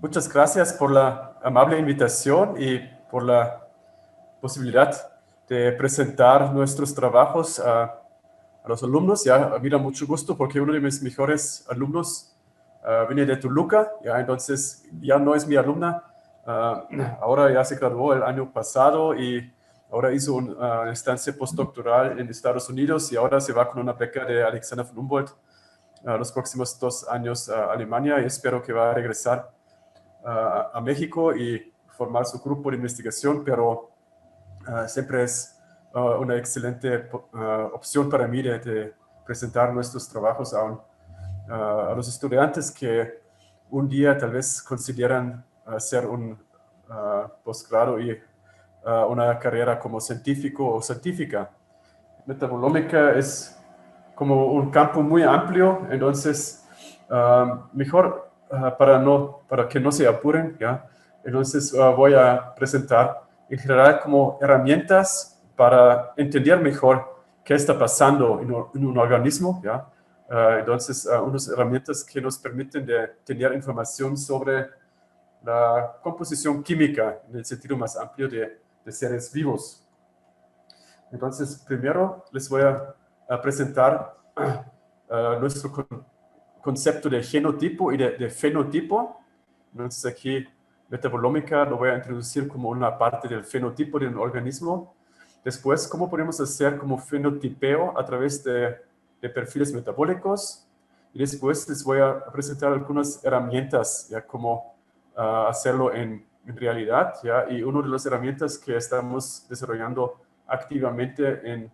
Muchas gracias por la amable invitación y por la posibilidad de presentar nuestros trabajos a los alumnos. Ya, mira, mucho gusto porque uno de mis mejores alumnos viene de Toluca, ya, entonces ya no es mi alumna. Ahora ya se graduó el año pasado y ahora hizo una estancia postdoctoral en Estados Unidos y ahora se va con una beca de Alexander von Humboldt los próximos 2 años a Alemania y espero que va a regresar a México y formar su grupo de investigación, pero siempre es una excelente opción para mí de presentar nuestros trabajos a los estudiantes que un día tal vez consideran hacer un posgrado y una carrera como científico o científica. Metabolómica es como un campo muy amplio, entonces mejor para que no se apuren, ¿ya? Entonces voy a presentar en general como herramientas para entender mejor qué está pasando en un organismo, ¿ya? Entonces unas herramientas que nos permiten de tener información sobre la composición química en el sentido más amplio de seres vivos. Entonces, primero les voy a presentar nuestro concepto de genotipo y de fenotipo. Entonces, aquí metabolómica lo voy a introducir como una parte del fenotipo de un organismo. Después, cómo podemos hacer como fenotipeo a través de perfiles metabólicos. Y después les voy a presentar algunas herramientas, ya como hacerlo en realidad, ¿ya? Y una de las herramientas que estamos desarrollando activamente en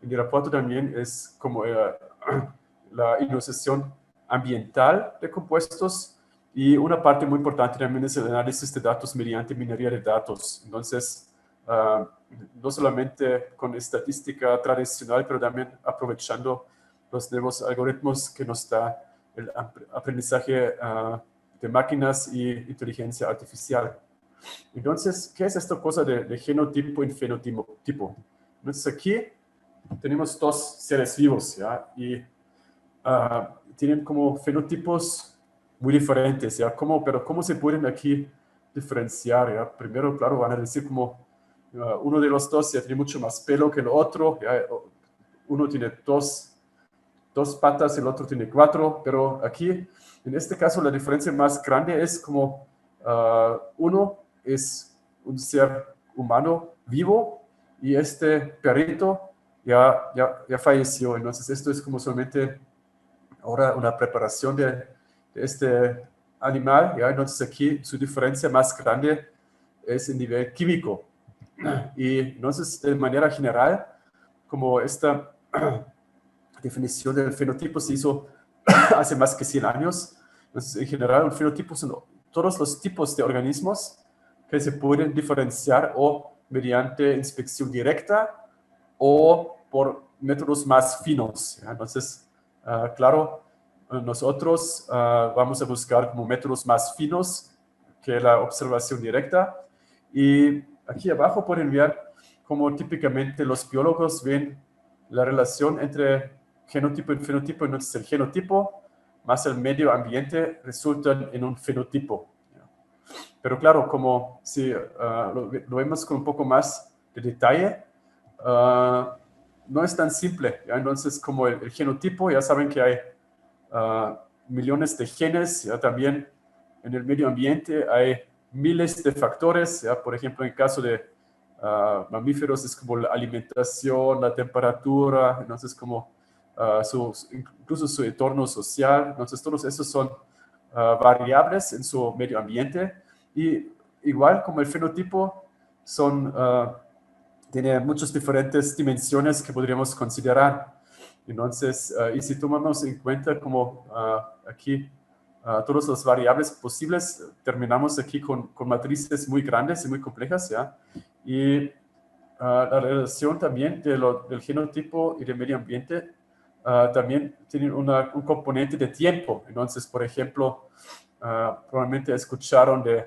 el reporte también es como la ionización ambiental de compuestos y una parte muy importante también es el análisis de datos mediante minería de datos. Entonces, no solamente con estadística tradicional, pero también aprovechando los nuevos algoritmos que nos da el aprendizaje de máquinas y inteligencia artificial. Entonces, ¿qué es esta cosa de genotipo y fenotipo? Entonces, aquí tenemos dos seres vivos, ¿ya? Y tienen como fenotipos muy diferentes, ¿ya? Pero ¿cómo se pueden aquí diferenciar, ¿ya? Primero, claro, van a decir como uno de los dos ya tiene mucho más pelo que el otro, ¿ya? Uno tiene dos patas, el otro tiene cuatro, pero aquí, en este caso, la diferencia más grande es como uno es un ser humano vivo y este perrito ya falleció. Entonces, esto es como solamente ahora una preparación de este animal. ¿Ya? Entonces, aquí su diferencia más grande es en nivel químico. Y entonces, de manera general, como esta definición del fenotipo se hizo hace más que 100 años. Entonces, en general, un fenotipo son todos los tipos de organismos que se pueden diferenciar o mediante inspección directa o por métodos más finos. ¿Ya? Entonces, claro, nosotros vamos a buscar como métodos más finos que la observación directa. Y aquí abajo pueden ver cómo típicamente los biólogos ven la relación entre genotipo y fenotipo. Entonces, el genotipo más el medio ambiente resultan en un fenotipo. Pero claro, como si lo vemos con un poco más de detalle, no es tan simple. ¿Ya? Entonces, como el genotipo, ya saben que hay millones de genes, ya también en el medio ambiente hay miles de factores, ya por ejemplo en el caso de mamíferos es como la alimentación, la temperatura, entonces como incluso su entorno social, entonces todos esos son variables en su medio ambiente y igual como el fenotipo tiene muchas diferentes dimensiones que podríamos considerar. Entonces, y si tomamos en cuenta como aquí todas las variables posibles, terminamos aquí con matrices muy grandes y muy complejas, ¿ya? Y la relación también del genotipo y del medio ambiente también tiene un componente de tiempo. Entonces, por ejemplo, probablemente escucharon de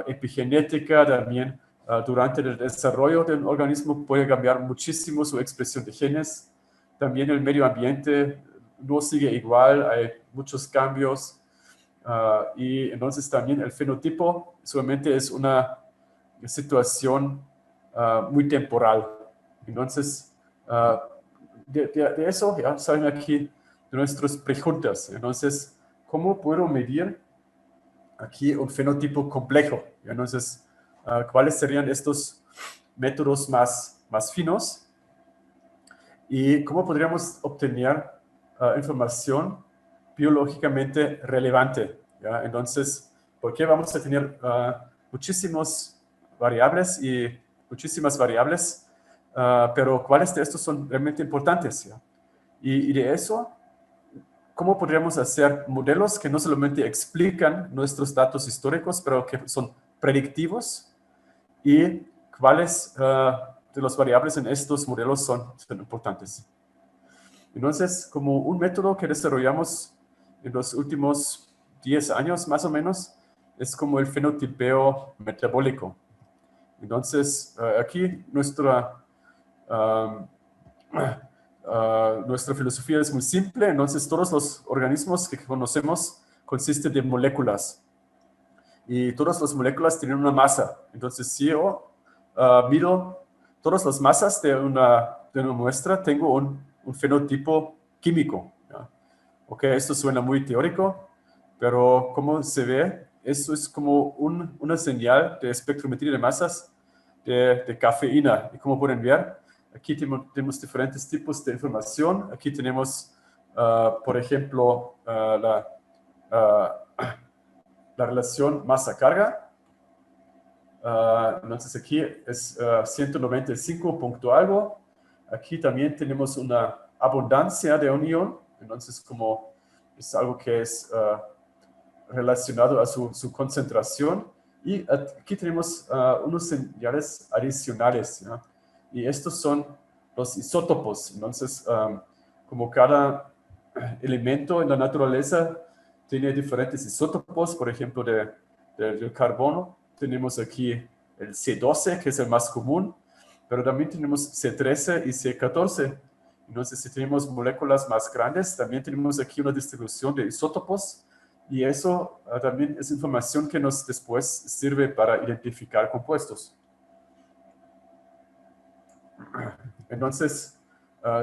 epigenética también. Durante el desarrollo del organismo puede cambiar muchísimo su expresión de genes. También el medio ambiente no sigue igual, hay muchos cambios. Y entonces también el fenotipo solamente es una situación muy temporal. Entonces, de eso ya saben aquí de nuestras preguntas. Entonces, ¿cómo puedo medir aquí un fenotipo complejo? Entonces, ¿cuáles serían estos métodos más finos? ¿Y cómo podríamos obtener información biológicamente relevante? ¿Ya? Entonces, ¿por qué vamos a tener muchísimas variables, pero cuáles de estos son realmente importantes? ¿Ya? Y de eso, ¿cómo podríamos hacer modelos que no solamente explican nuestros datos históricos, pero que son predictivos? ¿Y cuáles de las variables en estos modelos son importantes? Entonces, como un método que desarrollamos en los últimos 10 años más o menos, es como el fenotipeo metabólico. Entonces, aquí nuestra filosofía es muy simple. Entonces, todos los organismos que conocemos consisten de moléculas. Y todas las moléculas tienen una masa. Entonces, si yo mido todas las masas de una muestra, tengo un fenotipo químico. ¿Ya? Ok, esto suena muy teórico, pero como se ve, esto es como una señal de espectrometría de masas de cafeína. Y como pueden ver, aquí tenemos diferentes tipos de información. Aquí tenemos, por ejemplo, la relación masa-carga. Entonces aquí es 195 punto algo. Aquí también tenemos una abundancia de un ion. Entonces como es algo que es relacionado a su concentración. Y aquí tenemos unos señales adicionales, ¿ya? Y estos son los isótopos. Entonces, como cada elemento en la naturaleza tiene diferentes isótopos, por ejemplo, del carbono, tenemos aquí el C12, que es el más común, pero también tenemos C13 y C14. Entonces, si tenemos moléculas más grandes, también tenemos aquí una distribución de isótopos, y eso también es información que nos después sirve para identificar compuestos. Entonces,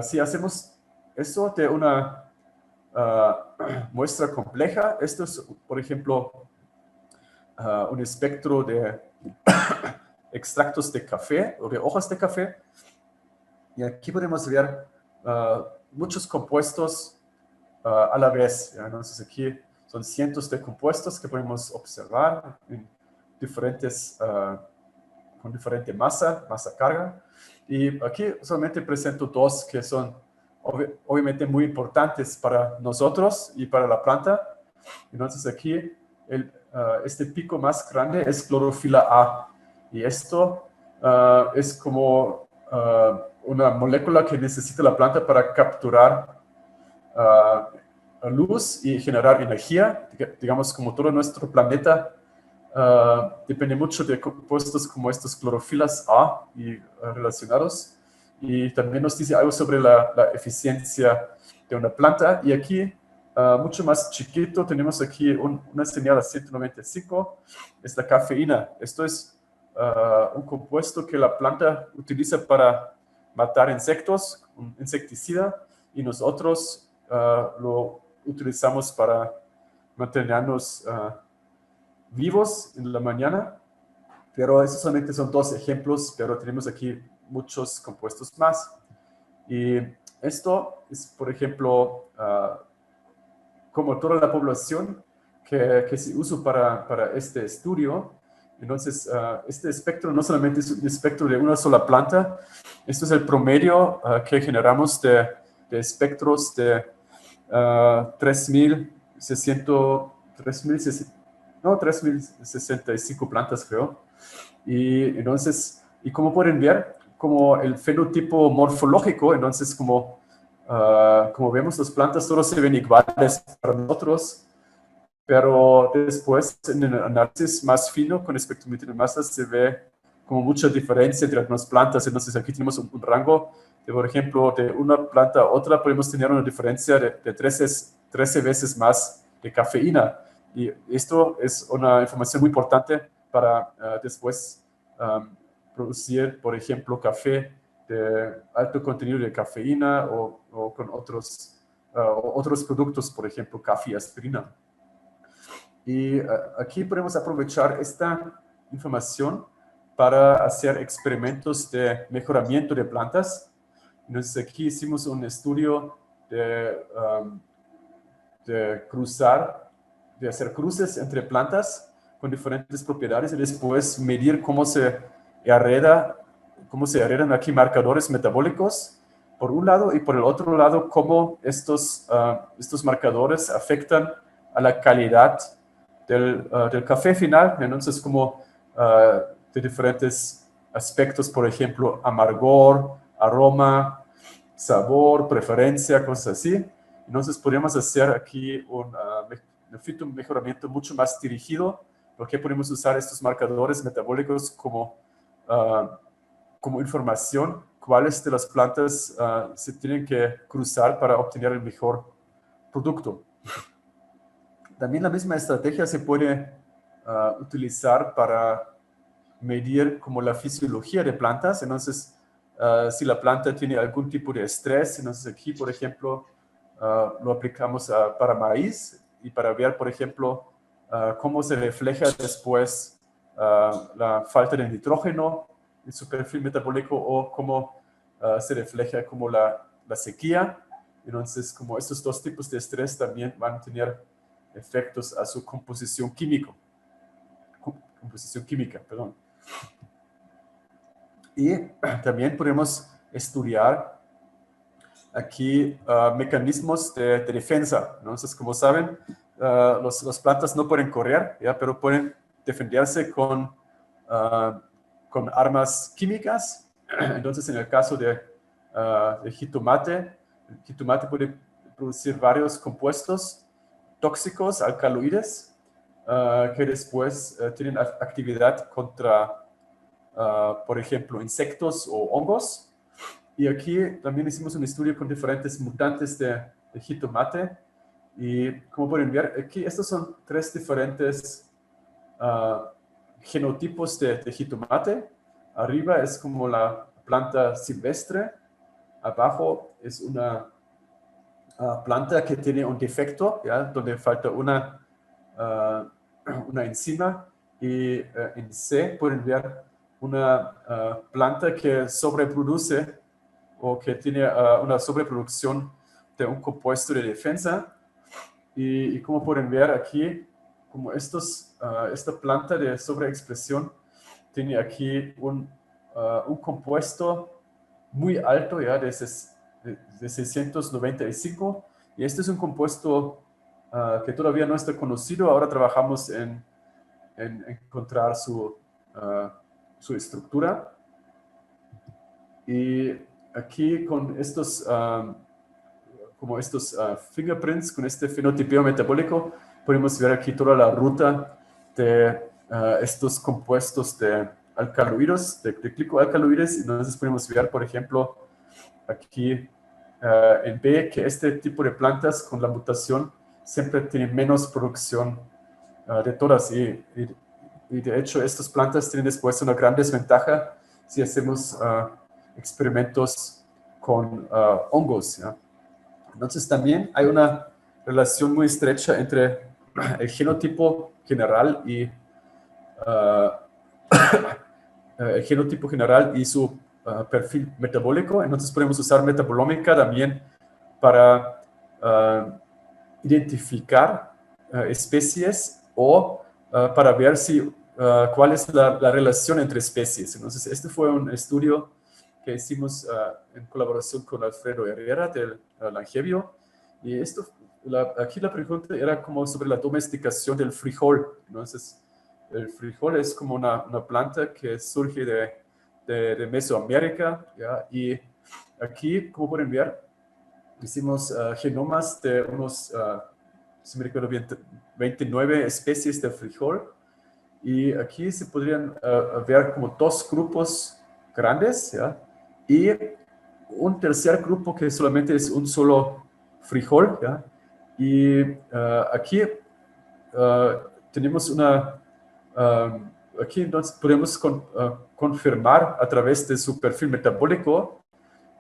si hacemos eso de una muestra compleja, esto es, por ejemplo, un espectro de extractos de café o de hojas de café. Y aquí podemos ver muchos compuestos a la vez. ¿Ya? Entonces aquí son cientos de compuestos que podemos observar en con diferente masa-carga. Y aquí solamente presento dos que son obviamente muy importantes para nosotros y para la planta. Entonces aquí este pico más grande es clorofila A. Y esto es como una molécula que necesita la planta para capturar luz y generar energía. Digamos, como todo nuestro planeta depende mucho de compuestos como estos clorofilas A y relacionados. Y también nos dice algo sobre la eficiencia de una planta. Y aquí, mucho más chiquito, tenemos aquí una señal a 195, es la cafeína. Esto es un compuesto que la planta utiliza para matar insectos, un insecticida, y nosotros lo utilizamos para mantenernos vivos en la mañana. Pero esos solamente son dos ejemplos, pero tenemos aquí muchos compuestos más. Y esto es, por ejemplo, como toda la población que se usa para este estudio. Entonces, este espectro no solamente es un espectro de una sola planta, esto es el promedio que generamos de espectros de 3.065 plantas, creo. Y entonces, y como pueden ver, como el fenotipo morfológico, entonces como vemos, las plantas todas se ven iguales para nosotros, pero después en el análisis más fino con espectrometría de masas se ve como mucha diferencia entre algunas plantas. Entonces aquí tenemos un rango de, por ejemplo, de una planta a otra podemos tener una diferencia de 13 veces más de cafeína. Y esto es una información muy importante para después producir, por ejemplo, café de alto contenido de cafeína o con otros productos, por ejemplo, café y aspirina. Y aquí podemos aprovechar esta información para hacer experimentos de mejoramiento de plantas. Entonces aquí hicimos un estudio de hacer cruces entre plantas con diferentes propiedades y después medir cómo se heredan aquí marcadores metabólicos por un lado y por el otro lado cómo estos marcadores afectan a la calidad del café final. Entonces como de diferentes aspectos, por ejemplo, amargor, aroma, sabor, preferencia, cosas así. Entonces podríamos hacer aquí un mejoramiento mucho más dirigido, porque podemos usar estos marcadores metabólicos como información, cuáles de las plantas se tienen que cruzar para obtener el mejor producto. También la misma estrategia se puede utilizar para medir como la fisiología de plantas. Entonces, si la planta tiene algún tipo de estrés, entonces aquí, por ejemplo, lo aplicamos para maíz y para ver, por ejemplo, cómo se refleja después la falta de nitrógeno en su perfil metabólico o cómo se refleja como la sequía. Entonces, como estos dos tipos de estrés también van a tener efectos a su composición química, perdón. Y también podemos estudiar aquí mecanismos de defensa. Entonces, como saben, las plantas no pueden correr, ¿ya? Pero pueden defenderse con armas químicas. Entonces, en el caso de jitomate, el jitomate puede producir varios compuestos tóxicos, alcaloides, que después tienen actividad contra, por ejemplo, insectos o hongos. Y aquí también hicimos un estudio con diferentes mutantes de jitomate. Y como pueden ver, aquí estos son 3 diferentes genotipos de jitomate. Arriba es como la planta silvestre. Abajo es una planta que tiene un defecto, ¿ya? Donde falta una enzima. Y en C pueden ver una planta que sobreproduce o que tiene una sobreproducción de un compuesto de defensa. Y como pueden ver aquí, como esta planta de sobreexpresión tiene aquí un compuesto muy alto, ya de 695, y este es un compuesto que todavía no está conocido. Ahora trabajamos en encontrar su estructura. Y aquí con estos fingerprints, con este fenotipeo metabólico, podemos ver aquí toda la ruta de estos compuestos de alcaloides, de glicoalcaloides. Entonces podemos ver, por ejemplo, aquí en B, que este tipo de plantas con la mutación siempre tienen menos producción de todas. Y de hecho, estas plantas tienen después una gran desventaja si hacemos experimentos con hongos, ¿ya? Entonces también hay una relación muy estrecha entre el genotipo general y su perfil metabólico. Entonces podemos usar metabolómica también para identificar especies o para ver cuál es la relación entre especies. Entonces este fue un estudio que hicimos en colaboración con Alfredo Herrera del Langevio. Y aquí la pregunta era como sobre la domesticación del frijol. Entonces, el frijol es como una planta que surge de Mesoamérica, ¿ya? Y aquí, como pueden ver, hicimos genomas de unos, si me recuerdo bien, 29 especies de frijol. Y aquí se podrían ver como 2 grupos grandes, ¿ya? Y un tercer grupo que solamente es un solo frijol, ¿ya? Y aquí tenemos aquí entonces podemos confirmar a través de su perfil metabólico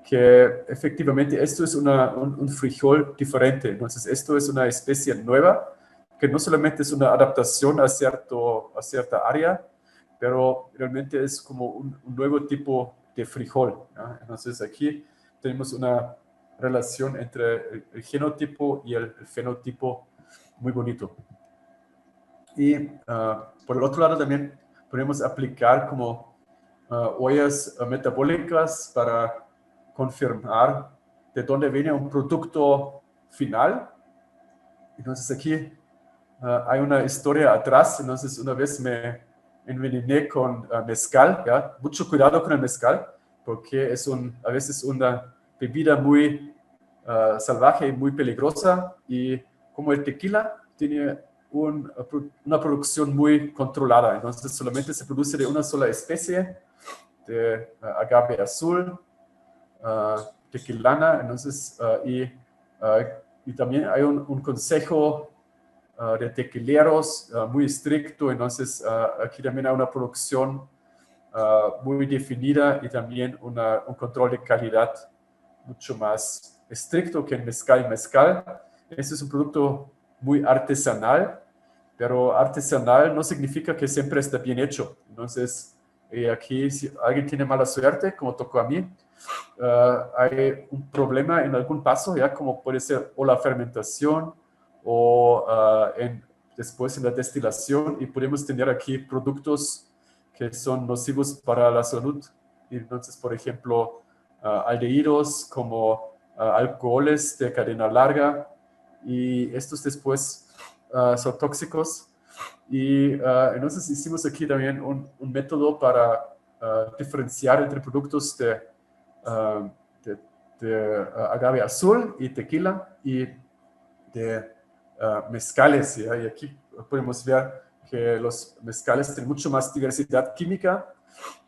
que efectivamente esto es un frijol diferente. Entonces, esto es una especie nueva que no solamente es una adaptación a cierta área, pero realmente es como un nuevo tipo de frijol, ¿no? Entonces, aquí tenemos una relación entre el genotipo y el fenotipo muy bonito. Y por el otro lado también podemos aplicar como huellas metabólicas para confirmar de dónde viene un producto final. Entonces aquí hay una historia atrás. Entonces una vez me envenené con mezcal, ¿ya? Mucho cuidado con el mezcal, porque es a veces una bebida muy salvaje y muy peligrosa, y como el tequila tiene una producción muy controlada, entonces solamente se produce de una sola especie, de agave azul, tequilana, entonces, y también hay un consejo de tequileros muy estricto, entonces aquí también hay una producción muy definida y también un control de calidad mucho más estricto que en mezcal y mezcal. Este es un producto muy artesanal, pero artesanal no significa que siempre esté bien hecho. Entonces, aquí si alguien tiene mala suerte, como tocó a mí, hay un problema en algún paso, ya como puede ser o la fermentación o después en la destilación, y podemos tener aquí productos que son nocivos para la salud. Y entonces, por ejemplo, aldehídos como alcoholes de cadena larga, y estos después son tóxicos. Y entonces hicimos aquí también un método para diferenciar entre productos uh, de agave azul y tequila y de mezcales, ¿ya? Y aquí podemos ver que los mezcales tienen mucho más diversidad química,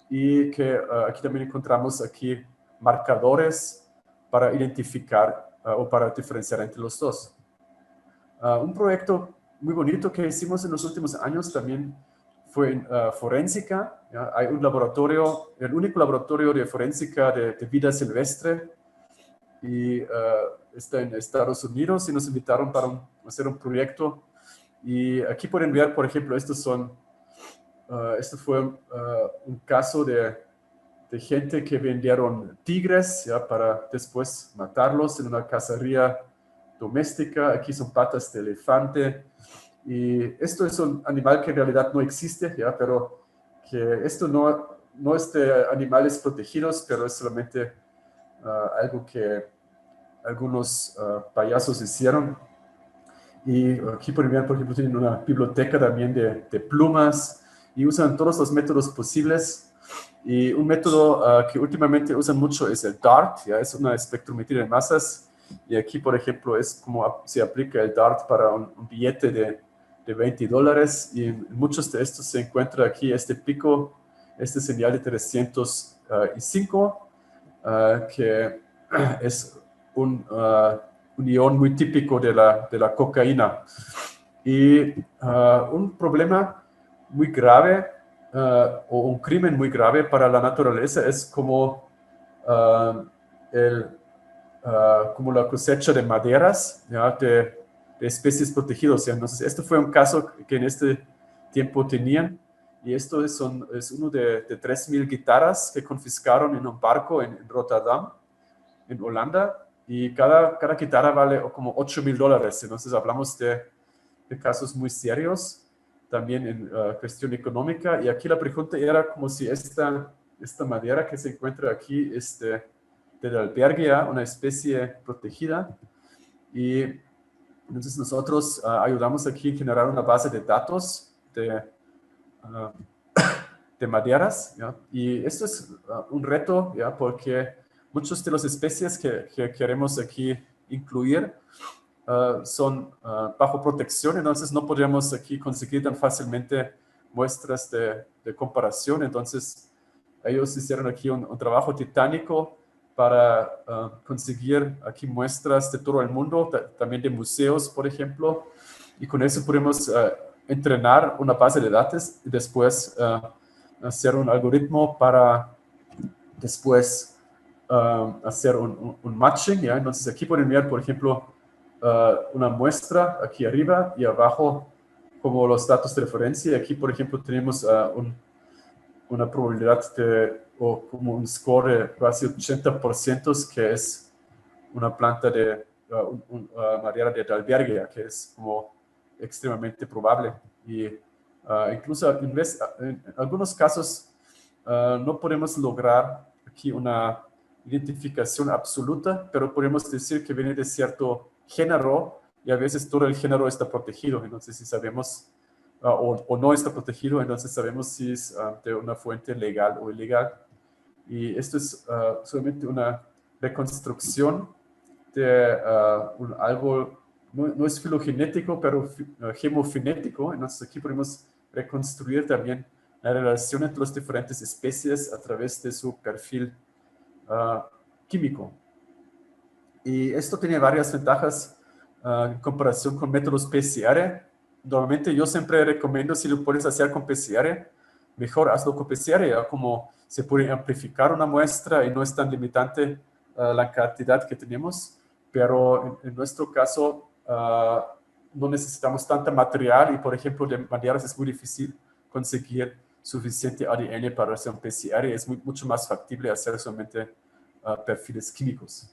y que aquí también encontramos aquí marcadores para identificar o para diferenciar entre los dos. Un proyecto muy bonito que hicimos en los últimos años también fue en forénsica. ¿Ya? Hay un laboratorio, el único laboratorio de forénsica de vida silvestre, y está en Estados Unidos, y nos invitaron para hacer un proyecto. Y aquí pueden ver, por ejemplo, esto fue un caso de gente que vendieron tigres, ¿ya? Para después matarlos en una cacería doméstica. Aquí son patas de elefante. Y esto es un animal que en realidad no existe, ¿ya? Pero que esto no es de animales protegidos, pero es solamente algo que algunos payasos hicieron. Y aquí por ejemplo, tienen una biblioteca también de plumas, y usan todos los métodos posibles. Y un método que últimamente usan mucho es el DART, ¿ya? Es una espectrometría de masas. Y aquí, por ejemplo, es como se aplica el DART para un billete de $20. Y en muchos de estos se encuentra aquí este pico, este señal de 305, que es un ion muy típico de la cocaína. Y un problema muy grave, o un crimen muy grave para la naturaleza, es como, como la cosecha de maderas, ¿ya? de especies protegidas. Entonces, este fue un caso que en este tiempo tenían. Y esto es uno de 3.000 guitarras que confiscaron en un barco en Rotterdam, en Holanda, y cada guitarra vale como $8.000. Entonces hablamos de casos muy serios, también en cuestión económica. Y aquí la pregunta era como si esta madera que se encuentra aquí es de la albergia, una especie protegida. Y entonces nosotros ayudamos aquí a generar una base de datos de maderas, ¿ya? Y esto es un reto, ¿ya? Porque muchas de las especies que queremos aquí incluir son bajo protección, entonces no podríamos aquí conseguir tan fácilmente muestras de comparación. Entonces ellos hicieron aquí un trabajo titánico para conseguir aquí muestras de todo el mundo, también de museos, por ejemplo. y con eso podemos entrenar una base de datos y después hacer un algoritmo para después hacer un matching, ¿ya? Entonces aquí pueden ver, por ejemplo, una muestra aquí arriba y abajo como los datos de referencia. Aquí, por ejemplo, tenemos una probabilidad o como un score de casi 80%, que es una planta de madera de albergue, que es como extremadamente probable. Y incluso en algunos casos no podemos lograr aquí una identificación absoluta, pero podemos decir que viene de cierto género y a veces todo el género está protegido. Entonces, si sabemos o no está protegido, entonces sabemos si es de una fuente legal o ilegal. Y esto es solamente una reconstrucción de un árbol, no es filogenético, pero gemofinético. Entonces aquí podemos reconstruir también la relación entre las diferentes especies a través de su perfil químico. Y esto tiene varias ventajas en comparación con métodos PCR. Normalmente yo siempre recomiendo, si lo puedes hacer con PCR, mejor hazlo con PCR, ¿ya? Como se puede amplificar una muestra y no es tan limitante la cantidad que tenemos, pero en nuestro caso no necesitamos tanta material y, por ejemplo, de maneras es muy difícil conseguir suficiente ADN para hacer un PCR. Es mucho más factible hacer solamente perfiles químicos.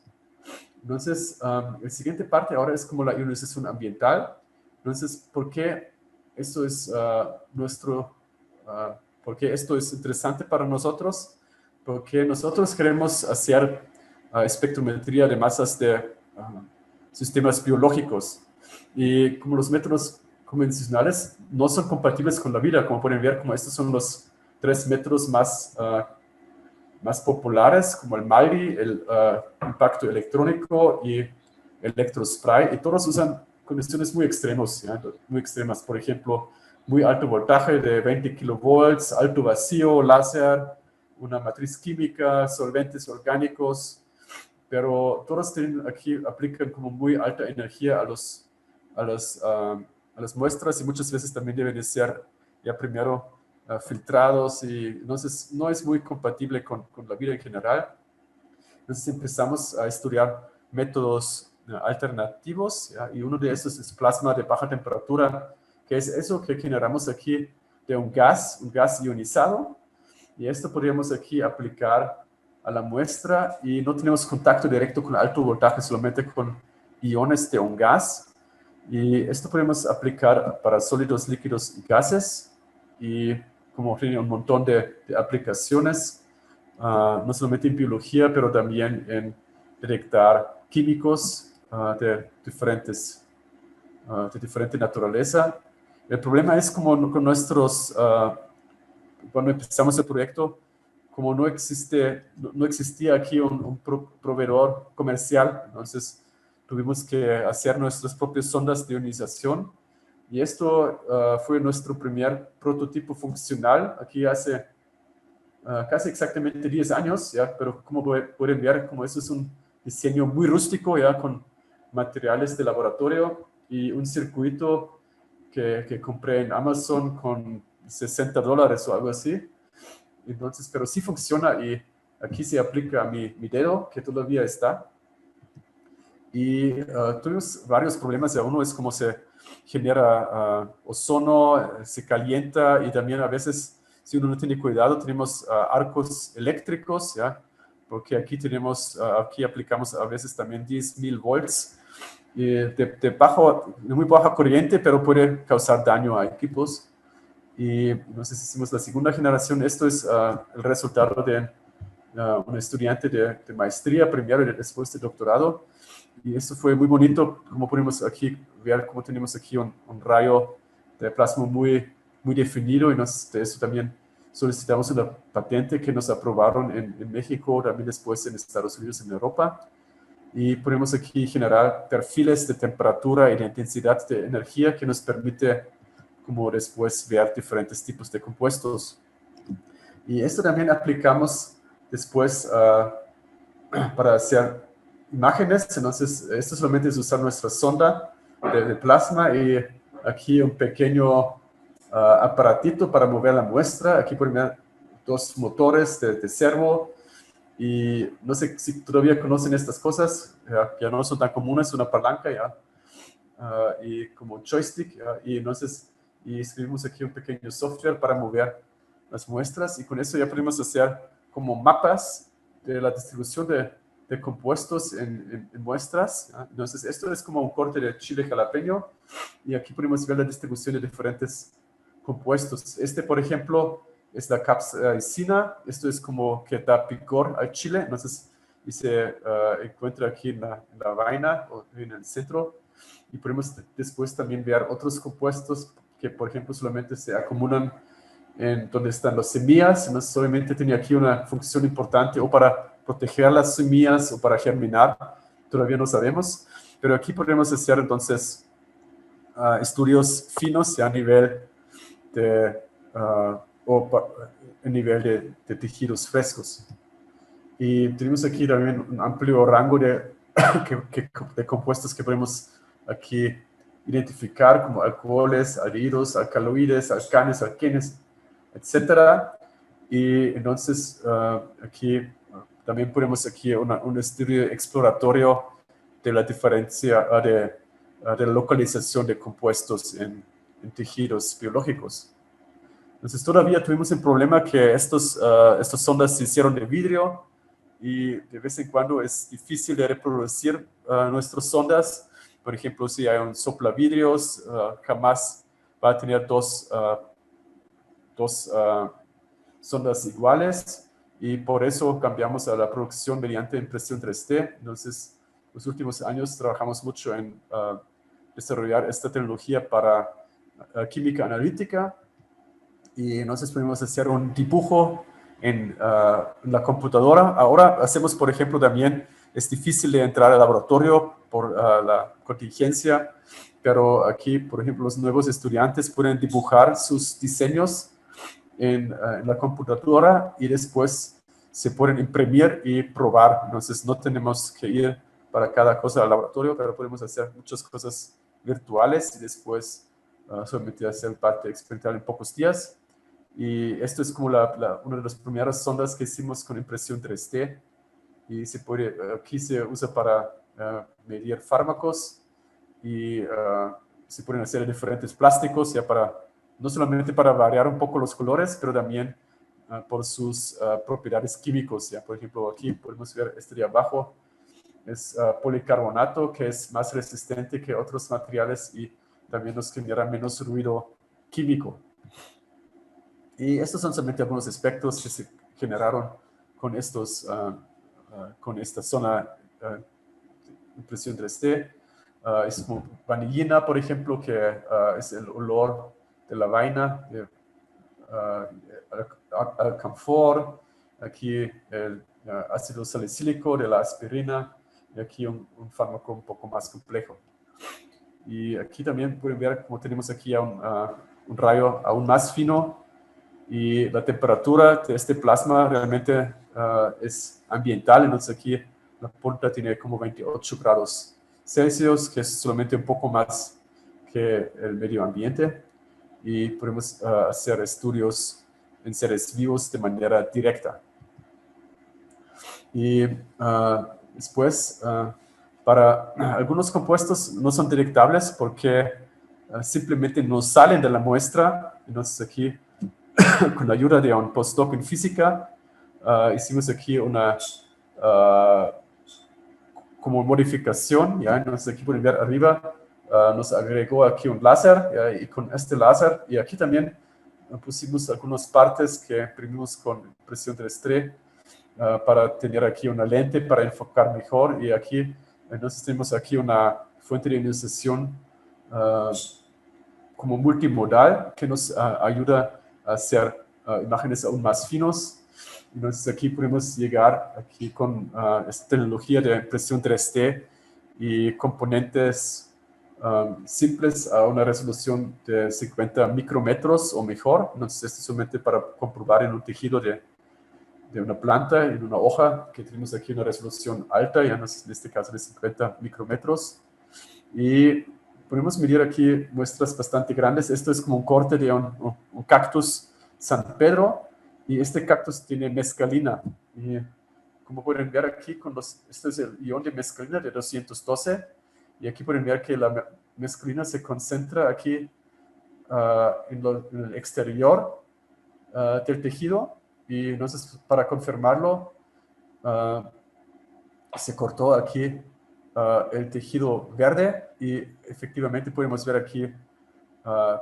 Entonces, la siguiente parte ahora es como la ionización ambiental. Entonces, ¿por qué esto es por qué esto es interesante para nosotros? Porque nosotros queremos hacer espectrometría de masas de sistemas biológicos. Y como los métodos convencionales no son compatibles con la vida, como pueden ver, como estos son los 3 métodos más populares, como el MALDI, el impacto electrónico y el electrospray, y todos usan condiciones muy extremas, ¿ya? Muy extremas. Por ejemplo, muy alto voltaje de 20 kilovolts, alto vacío, láser, una matriz química, solventes orgánicos, pero todos aquí aplican como muy alta energía a las muestras y muchas veces también deben de ser ya primero filtrados y entonces no es muy compatible con la vida en general. Entonces empezamos a estudiar métodos alternativos, ¿ya? Y uno de esos es plasma de baja temperatura, que es eso que generamos aquí de un gas ionizado, y esto podríamos aquí aplicar a la muestra y no tenemos contacto directo con alto voltaje, solamente con iones de un gas. Y esto podemos aplicar para sólidos, líquidos y gases, y como tiene un montón de aplicaciones, no solamente en biología, pero también en detectar químicos de diferente naturaleza. El problema es como con nuestros, cuando empezamos el proyecto, como no existía aquí un proveedor comercial, entonces tuvimos que hacer nuestras propias sondas de ionización, y esto fue nuestro primer prototipo funcional aquí hace casi exactamente 10 años, ¿ya? Pero como pueden ver, como eso es un diseño muy rústico, ya, con materiales de laboratorio y un circuito que compré en Amazon con $60 o algo así. Entonces, pero sí funciona, y aquí se aplica a mi dedo, que todavía está. Y tuvimos varios problemas. Ya uno es cómo se genera ozono, se calienta, y también a veces, si uno no tiene cuidado, tenemos arcos eléctricos, ¿ya? Porque aquí aquí aplicamos a veces también 10.000 volts de muy baja corriente, pero puede causar daño a equipos. Y entonces hicimos la segunda generación. Esto es el resultado de un estudiante de maestría primero y después de doctorado. Y esto fue muy bonito, como podemos aquí ver, como tenemos aquí un rayo de plasma muy definido, y de eso también solicitamos una patente que nos aprobaron en México, también después en Estados Unidos, en Europa. Y podemos aquí generar perfiles de temperatura y de intensidad de energía que nos permite como después ver diferentes tipos de compuestos. Y esto también aplicamos después para hacer imágenes. Entonces, esto solamente es usar nuestra sonda de plasma y aquí un pequeño aparatito para mover la muestra. Aquí pueden ver dos motores de servo. Y no sé si todavía conocen estas cosas, que no son tan comunes, una palanca y como joystick. Y entonces escribimos aquí un pequeño software para mover las muestras. Y con eso ya podemos hacer como mapas de la distribución de compuestos en muestras. Entonces esto es como un corte de chile jalapeño. Y aquí podemos ver la distribución de diferentes compuestos. Este, por ejemplo, es la capsaicina. Esto es como que da picor al chile. Entonces, y se encuentra aquí en la vaina o en el centro. Y podemos después también ver otros compuestos que, por ejemplo, solamente se acumulan en donde están las semillas. Entonces, obviamente tenía aquí una función importante o para proteger las semillas o para germinar. Todavía no sabemos. Pero aquí podemos hacer entonces estudios finos a nivel de, a nivel de tejidos frescos. Y tenemos aquí también un amplio rango de compuestos que podemos aquí identificar como alcoholes, aldehidos, alcaloides, alcanes, alquenes, etcétera. Y entonces aquí también ponemos aquí un estudio exploratorio de la diferencia de la localización de compuestos en tejidos biológicos. Entonces todavía tuvimos el problema que estas sondas se hicieron de vidrio y de vez en cuando es difícil de reproducir nuestras sondas. Por ejemplo, si hay un soplavidrios, jamás va a tener dos sondas iguales y por eso cambiamos a la producción mediante impresión 3D. Entonces, los últimos años trabajamos mucho en desarrollar esta tecnología para química analítica y entonces podemos hacer un dibujo en la computadora. Ahora hacemos, por ejemplo, también es difícil de entrar al laboratorio por la contingencia, pero aquí, por ejemplo, los nuevos estudiantes pueden dibujar sus diseños en la computadora y después se pueden imprimir y probar. Entonces no tenemos que ir para cada cosa al laboratorio, pero podemos hacer muchas cosas virtuales y después solamente hacer parte experimental en pocos días. Y esto es como una de las primeras sondas que hicimos con impresión 3D y aquí se usa para medir fármacos y se pueden hacer diferentes plásticos ya no solamente para variar un poco los colores, pero también por sus propiedades químicos. Ya, por ejemplo, aquí podemos ver este de abajo, es policarbonato, que es más resistente que otros materiales y también nos genera menos ruido químico. Y estos son solamente algunos aspectos que se generaron con con esta zona impresión 3D. Es como vanillina, por ejemplo, que es el olor de la vaina, de alcanfor, aquí el ácido salicílico de la aspirina, y aquí un fármaco un poco más complejo. Y aquí también pueden ver como tenemos aquí un rayo aún más fino, y la temperatura de este plasma realmente es ambiental. Entonces aquí la punta tiene como 28 grados Celsius, que es solamente un poco más que el medio ambiente. Y podemos hacer estudios en seres vivos de manera directa. Y después, para algunos compuestos no son detectables porque simplemente no salen de la muestra. Entonces aquí con la ayuda de un postdoc en física, hicimos aquí una como modificación, ¿ya? Entonces aquí pueden ver arriba, nos agregó aquí un láser, ¿ya? Y con este láser, y aquí también pusimos algunas partes que imprimimos con impresión 3D para tener aquí una lente para enfocar mejor, y aquí entonces tenemos aquí una fuente de ionización como multimodal que nos ayuda a hacer imágenes aún más finos. Entonces aquí podemos llegar aquí con esta tecnología de impresión 3D y componentes simples a una resolución de 50 micrómetros o mejor. Entonces esto es solamente para comprobar en un tejido de una planta, en una hoja, que tenemos aquí una resolución alta, ya en este caso de 50 micrómetros. Y podemos medir aquí muestras bastante grandes. Esto es como un corte de un cactus San Pedro, y este cactus tiene mescalina. Y como pueden ver aquí, este es el ion de mescalina de 212, y aquí pueden ver que la mescalina se concentra aquí en el exterior del tejido, y entonces para confirmarlo se cortó aquí el tejido verde, y efectivamente podemos ver aquí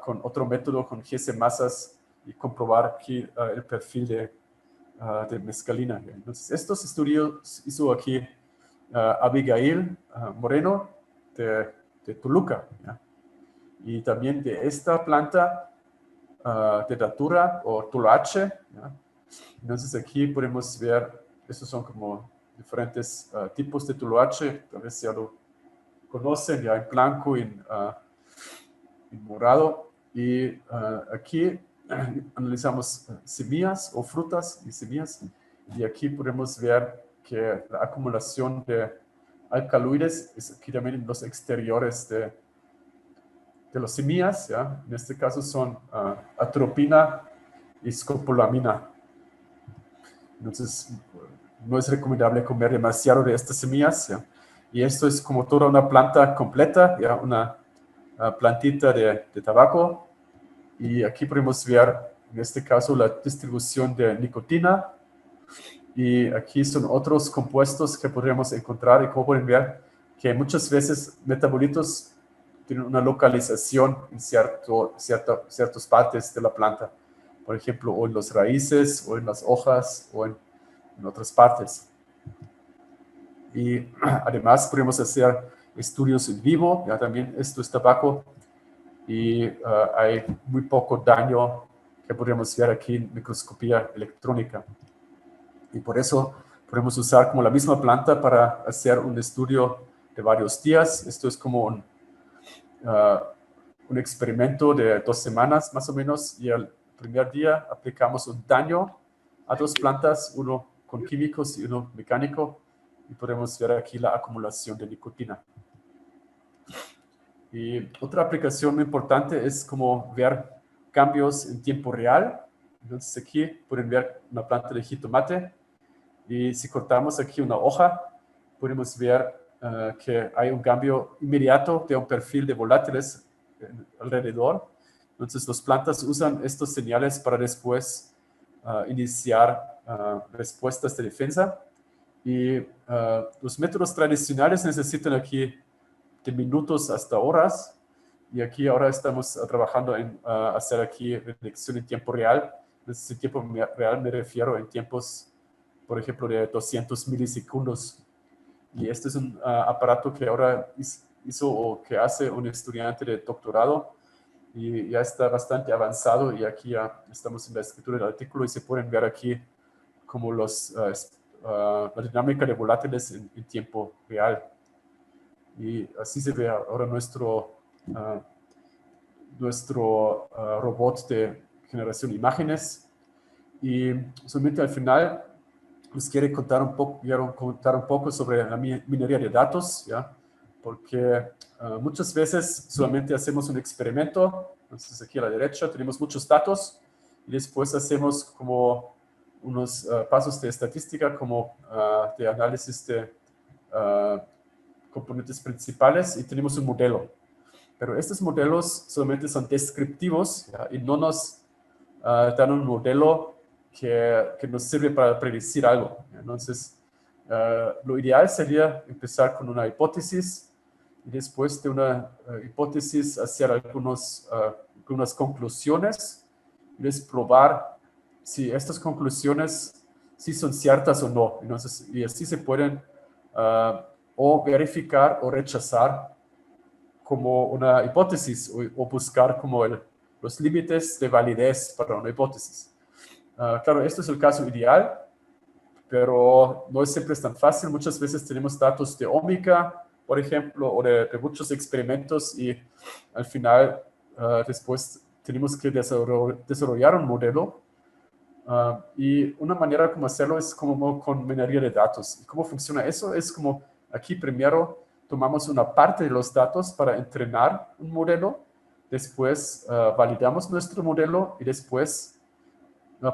con otro método, con GC masas, y comprobar aquí el perfil de mescalina. Entonces, estos estudios hizo aquí Abigail Moreno de Toluca, ¿ya? Y también de esta planta de datura o tulache, ¿ya? Entonces aquí podemos ver, estos son como diferentes tipos de tulache, tal vez ya lo conocen, ya en blanco y en morado. Y aquí analizamos semillas o frutas y semillas, y aquí podemos ver que la acumulación de alcaloides es aquí también en los exteriores de las semillas, ¿ya? En este caso son atropina y scopolamina. Entonces, no es recomendable comer demasiado de estas semillas, ¿ya? Y esto es como toda una planta completa, ¿ya? Una plantita de tabaco. Y aquí podemos ver, en este caso, la distribución de nicotina. Y aquí son otros compuestos que podríamos encontrar. Y como pueden ver, que muchas veces metabolitos tienen una localización en ciertas partes de la planta. Por ejemplo, o en las raíces, o en las hojas, o en otras partes. Y además podemos hacer estudios en vivo. Ya también esto es tabaco. Y hay muy poco daño que podemos ver aquí en microscopía electrónica. Y por eso podemos usar como la misma planta para hacer un estudio de varios días. Esto es como un experimento de 2 semanas más o menos, y el primer día aplicamos un daño a 2 plantas, uno con químicos y uno mecánico, y podemos ver aquí la acumulación de nicotina. Y otra aplicación muy importante es como ver cambios en tiempo real. Entonces aquí pueden ver una planta de jitomate, y si cortamos aquí una hoja, podemos ver que hay un cambio inmediato de un perfil de volátiles alrededor. Entonces las plantas usan estos señales para después iniciar respuestas de defensa. Y los métodos tradicionales necesitan aquí de minutos hasta horas, y aquí ahora estamos trabajando en hacer aquí detección en tiempo real. En tiempo real me refiero en tiempos, por ejemplo, de 200 milisegundos. Y este es un aparato que ahora hizo o que hace un estudiante de doctorado, y ya está bastante avanzado, y aquí ya estamos en la escritura del artículo, y se pueden ver aquí como la dinámica de volátiles en tiempo real. Y así se ve ahora nuestro robot de generación de imágenes. Y solamente al final les quiero contar un poco sobre la minería de datos, ¿ya? Porque muchas veces solamente hacemos un experimento. Entonces aquí a la derecha tenemos muchos datos, y después hacemos como unos pasos de estadística, como de análisis de componentes principales, y tenemos un modelo. Pero estos modelos solamente son descriptivos, ¿ya? Y no nos dan un modelo que nos sirve para predecir algo. Entonces, lo ideal sería empezar con una hipótesis, y después de una hipótesis hacer algunas conclusiones, y después probar si estas conclusiones sí son ciertas o no. Entonces, y así se pueden o verificar o rechazar como una hipótesis, o buscar como los límites de validez para una hipótesis. Claro, esto es el caso ideal, pero no siempre es tan fácil. Muchas veces tenemos datos de ómica, por ejemplo, o de muchos experimentos, y al final después tenemos que desarrollar un modelo. Y una manera como hacerlo es como con minería de datos. ¿Y cómo funciona eso? Es como aquí primero tomamos una parte de los datos para entrenar un modelo, después validamos nuestro modelo y después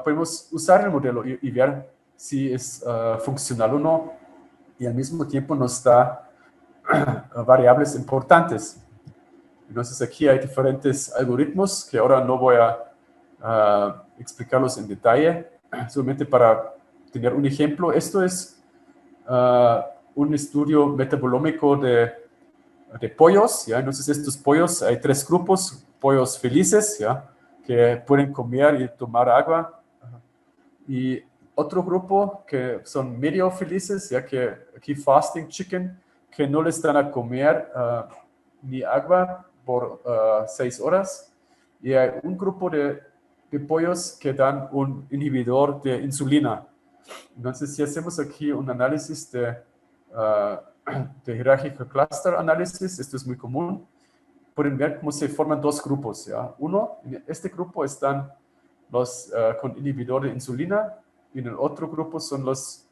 podemos usar el modelo y ver si es funcional o no, y al mismo tiempo nos da variables importantes. Entonces aquí hay diferentes algoritmos que ahora no voy a explicarlos en detalle, solamente para tener un ejemplo. Esto es un estudio metabolómico de pollos, ¿ya? Entonces estos pollos, hay 3 grupos: pollos felices, ¿ya?, que pueden comer y tomar agua, y otro grupo que son medio felices, ya que aquí fasting chicken, que no les dan a comer ni agua por 6 horas, y hay un grupo de pollos que dan un inhibidor de insulina. Entonces, si hacemos aquí un análisis de jerárquico cluster análisis, esto es muy común, pueden ver cómo se forman 2 grupos, ¿ya? Uno, en este grupo están los con inhibidor de insulina, y en el otro grupo son los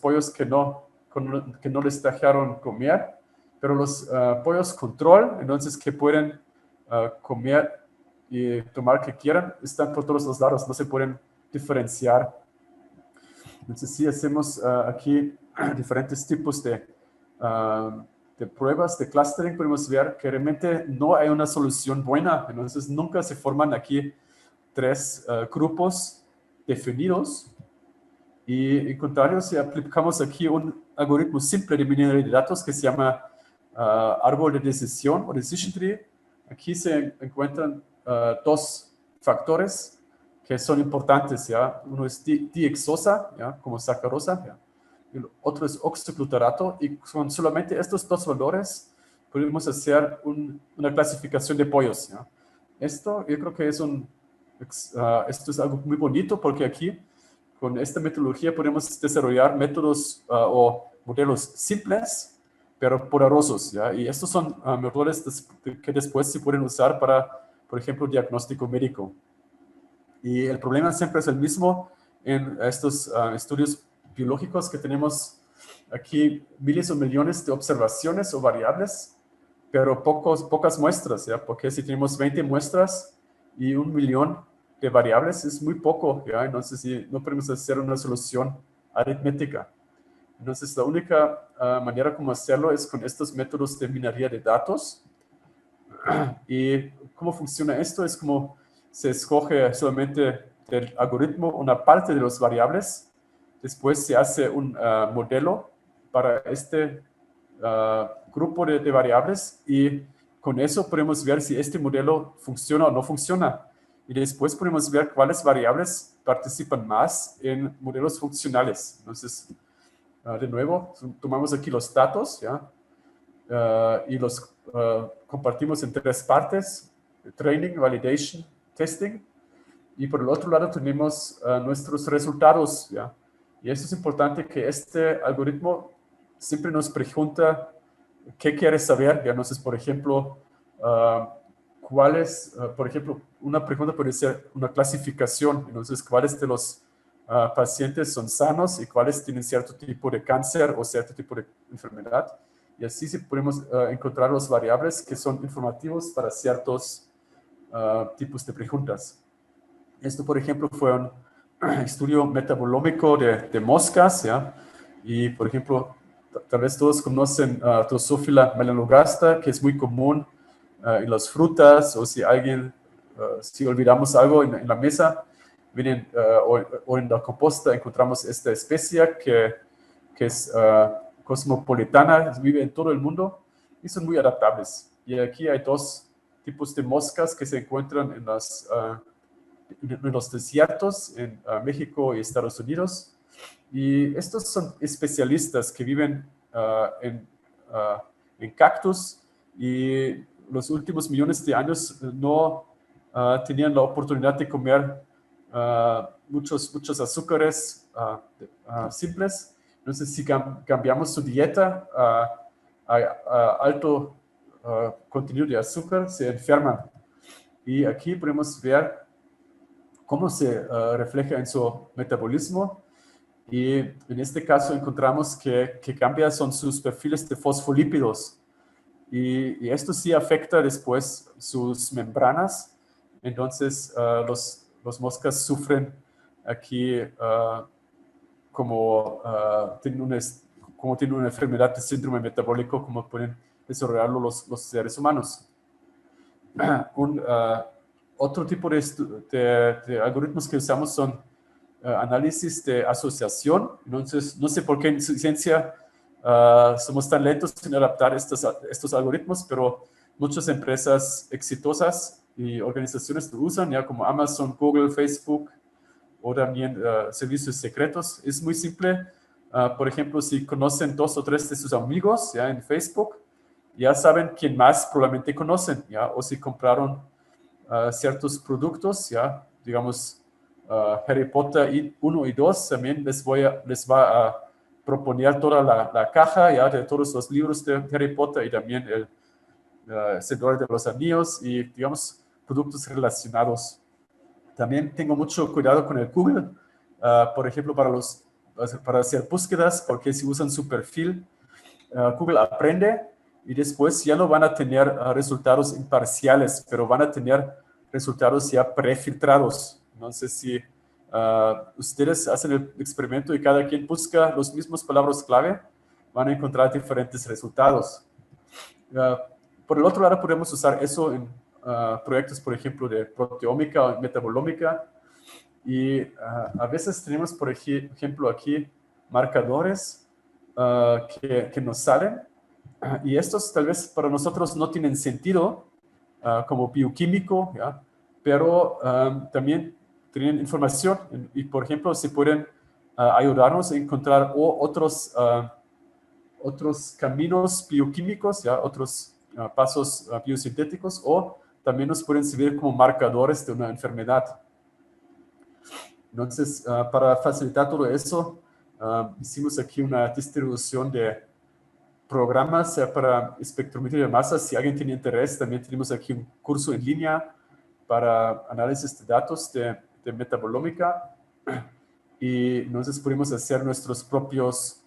pollos que no les dejaron comer, pero los pollos control, entonces que pueden comer y tomar que quieran, están por todos los lados, no se pueden diferenciar. Entonces, si hacemos aquí diferentes tipos de pruebas de clustering, podemos ver que realmente no hay una solución buena. Entonces, nunca se forman aquí 3 grupos definidos. Y en contrario, si aplicamos aquí un algoritmo simple de minería de datos que se llama árbol de decisión o decision tree, aquí se encuentran 2 factores que son importantes, ¿ya? Uno es diexosa, ¿ya?, como sacarosa, ¿ya?, y el otro es oxoglutarato, y con solamente estos 2 valores podemos hacer una clasificación de pollos, ¿ya? Esto yo creo que es esto es algo muy bonito, porque aquí con esta metodología podemos desarrollar métodos o modelos simples, pero poderosos, ¿ya? Y estos son métodos que después se pueden usar para, por ejemplo, diagnóstico médico. Y el problema siempre es el mismo en estos estudios biológicos, que tenemos aquí miles o millones de observaciones o variables, pero pocas muestras, ¿ya? Porque si tenemos 20 muestras y 1.000.000 de variables, es muy poco, ¿ya? Entonces, si no podemos hacer una solución aritmética. Entonces, la única manera como hacerlo es con estos métodos de minería de datos. ¿Y cómo funciona esto? Es como se escoge solamente del algoritmo una parte de las variables, después se hace un modelo para este grupo de variables, y con eso podemos ver si este modelo funciona o no funciona. Y después podemos ver cuáles variables participan más en modelos funcionales. Entonces, de nuevo, tomamos aquí los datos, ¿ya? Y los compartimos en 3 partes: training, validation, testing. Y por el otro lado tenemos nuestros resultados, ¿ya? Y eso es importante, que este algoritmo siempre nos pregunta qué quieres saber, ¿ya? Entonces, por ejemplo, por ejemplo, una pregunta puede ser una clasificación. Entonces, ¿cuáles de los pacientes son sanos y cuáles tienen cierto tipo de cáncer o cierto tipo de enfermedad? Y así sí podemos encontrar los variables que son informativos para ciertos tipos de preguntas. Esto, por ejemplo, fue un estudio metabolómico de moscas, ¿ya? Y, por ejemplo, tal vez todos conocen Drosophila melanogaster, que es muy común en las frutas, o si si olvidamos algo en la mesa, o en la composta encontramos esta especie que es cosmopolitana, vive en todo el mundo y son muy adaptables. Y aquí hay 2 tipos de moscas que se encuentran en los desiertos en México y Estados Unidos. Y estos son especialistas que viven en cactus, y los últimos millones de años no tenían la oportunidad de comer muchos azúcares simples. Entonces, si cambiamos su dieta a alto contenido de azúcar, se enferman. Y aquí podemos ver cómo se refleja en su metabolismo. Y en este caso encontramos que cambia son sus perfiles de fosfolípidos. Y esto sí afecta después sus membranas. Entonces, los moscas sufren aquí como tienen una enfermedad de síndrome metabólico, como pueden desarrollarlo los seres humanos. Un, otro tipo de algoritmos que usamos son análisis de asociación. Entonces, no sé por qué en ciencia somos tan lentos en adaptar estos algoritmos, pero muchas empresas exitosas y organizaciones lo usan, ya como Amazon, Google, Facebook o también servicios secretos. Es muy simple. Por ejemplo, si conocen 2 o 3 de sus amigos ya en Facebook, ya saben quién más probablemente conocen, ya, o si compraron ciertos productos, ya, digamos, Harry Potter 1 y 2, también les va a proponer toda la caja, ya, de todos los libros de Harry Potter y también el Señor de los Anillos y, digamos, productos relacionados. También tengo mucho cuidado con el Google, por ejemplo, para hacer búsquedas, porque si usan su perfil, Google aprende y después ya no van a tener resultados imparciales, pero van a tener resultados ya prefiltrados. No sé si ustedes hacen el experimento y cada quien busca las mismas palabras clave, van a encontrar diferentes resultados. Por el otro lado, podemos usar eso en proyectos, por ejemplo, de proteómica o metabolómica. Y a veces tenemos, por ejemplo, aquí marcadores que nos salen. Y estos tal vez para nosotros no tienen sentido como bioquímico, ¿ya? Pero también tienen información. Y, por ejemplo, si pueden ayudarnos a encontrar otros caminos bioquímicos, ¿ya? Otros pasos biosintéticos, o también nos pueden servir como marcadores de una enfermedad. Entonces, para facilitar todo eso, hicimos aquí una distribución de programas para espectrometría de masas. Si alguien tiene interés, también tenemos aquí un curso en línea para análisis de datos de metabolómica. Y entonces pudimos hacer nuestros propios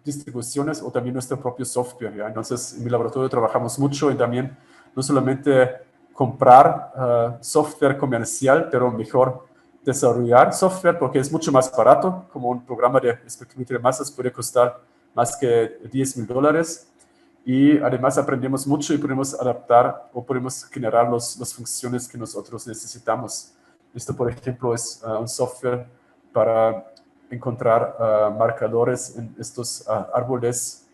distribuciones o también nuestro propio software, ¿ya? Entonces, en mi laboratorio trabajamos mucho en también no solamente comprar software comercial, pero mejor desarrollar software porque es mucho más barato. Como un programa de espectrometría de masas puede costar más que $10,000. Y además aprendemos mucho y podemos adaptar o podemos generar las funciones que nosotros necesitamos. Esto, por ejemplo, es un software para encontrar marcadores en estos árboles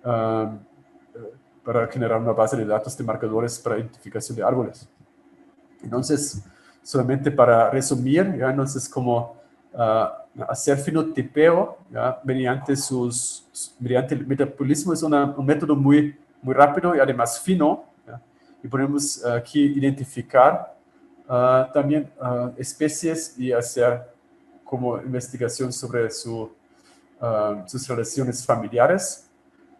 para generar una base de datos de marcadores para identificación de árboles. Entonces, solamente para resumir, ¿ya? Entonces, como hacer fenotipeo, ¿ya? mediante el metabolismo es un método muy rápido y además fino, ¿ya? Y podemos aquí identificar también especies y hacer como investigación sobre sus relaciones familiares,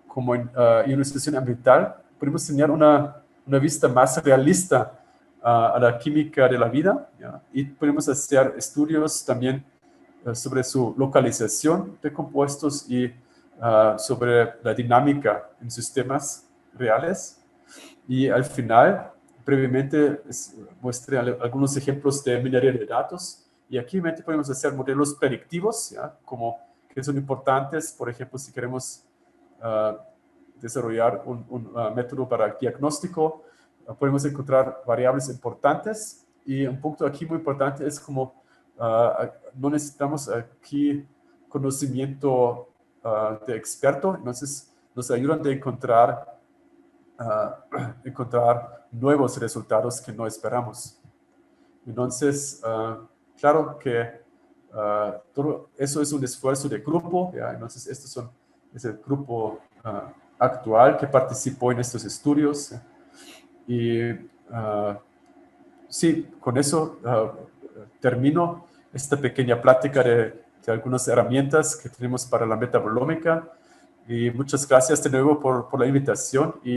como ionización ambiental. Podemos tener una vista más realista a la química de la vida, ¿ya? Y podemos hacer estudios también sobre su localización de compuestos y sobre la dinámica en sistemas reales. Y al final, brevemente, muestre algunos ejemplos de minería de datos. Y aquí podemos hacer modelos predictivos, ¿ya? Como que son importantes, por ejemplo, si queremos desarrollar un método para diagnóstico, podemos encontrar variables importantes. Y un punto aquí muy importante es como no necesitamos aquí conocimiento de experto, entonces nos ayudan a encontrar nuevos resultados que no esperamos. Entonces, claro que todo eso es un esfuerzo de grupo, ¿ya? Entonces es el grupo actual que participó en estos estudios. Y sí, con eso termino esta pequeña plática de algunas herramientas que tenemos para la metabolómica. Y muchas gracias de nuevo por la invitación. Y